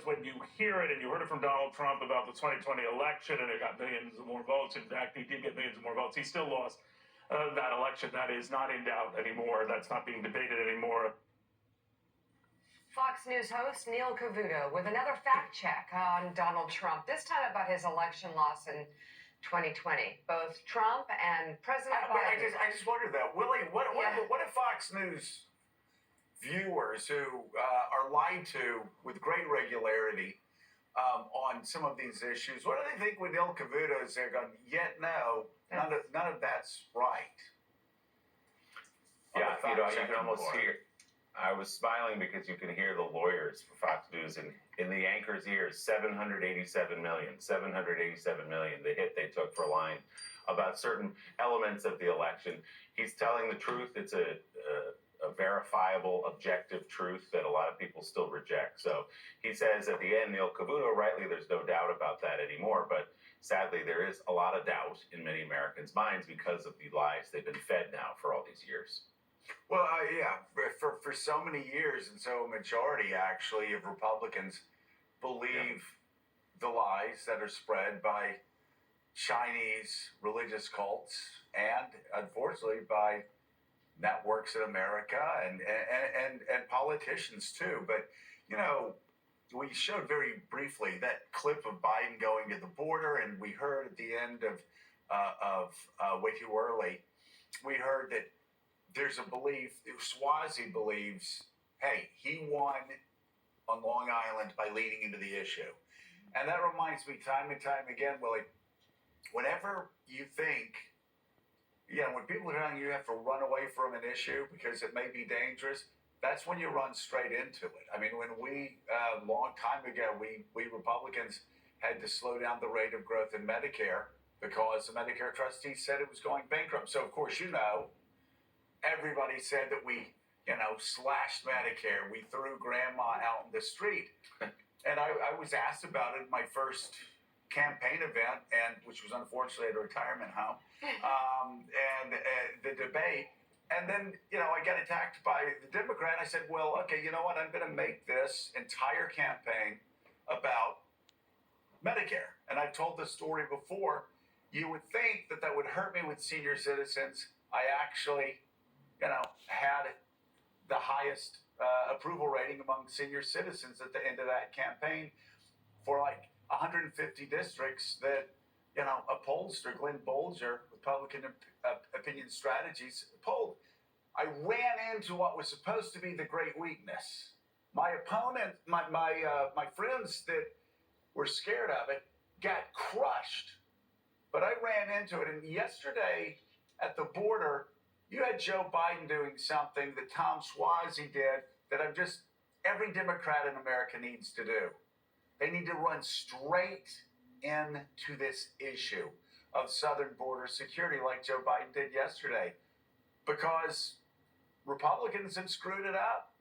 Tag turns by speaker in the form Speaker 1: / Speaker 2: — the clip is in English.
Speaker 1: when you hear it, and you heard it from Donald Trump about the 2020 election, and it got millions of more votes. In fact, he did get millions of more votes. He still lost that election. That is not in doubt anymore. That's not being debated anymore.
Speaker 2: Fox News host Neil Cavuto with another fact check on Donald Trump, this time about his election loss in 2020. Both Trump and President Biden.
Speaker 3: I just wondered that, Willie. What if Fox News viewers who are lied to with great regularity on some of these issues, what do they think when Neil Cavuto is there going, yet no, none of that's right?
Speaker 4: Yeah, you can almost hear. I was smiling because you can hear the lawyers for Fox News in the anchor's ears. 787 million, the hit they took for lying about certain elements of the election. He's telling the truth. It's a verifiable, objective truth that a lot of people still reject. So he says at the end, Neil Cavuto, rightly, there's no doubt about that anymore. But sadly, there is a lot of doubt in many Americans' minds because of the lies they've been fed now for all these years.
Speaker 3: Well, yeah, for so many years, and so a majority actually of Republicans believe the lies that are spread by Chinese religious cults and, unfortunately, by networks in America and politicians too. But we showed very briefly that clip of Biden going to the border, and we heard at the end of Way Too Early, we heard that there's a belief, Swazi believes, hey, he won on Long Island by leading into the issue. And that reminds me time and time again, Willie, whenever you think, when people are telling you have to run away from an issue because it may be dangerous, that's when you run straight into it. I mean, when we, a long time ago, we Republicans had to slow down the rate of growth in Medicare because the Medicare trustees said it was going bankrupt. So, of course, everybody said that we, slashed Medicare. We threw grandma out in the street. And I was asked about it at my first campaign event, which was unfortunately at a retirement home, and the debate. And then, I got attacked by the Democrat. I said, well, okay, you know what? I'm going to make this entire campaign about Medicare. And I've told this story before. You would think that would hurt me with senior citizens. I actually had the highest approval rating among senior citizens at the end of that campaign for like 150 districts that, a pollster, Glenn Bolger, Republican Opinion Strategies, polled. I ran into what was supposed to be the great weakness. My opponent, my friends that were scared of it got crushed. But I ran into it, and yesterday at the border, you had Joe Biden doing something that Tom Swazi did that every Democrat in America needs to do. They need to run straight into this issue of southern border security like Joe Biden did yesterday, because Republicans have screwed it up.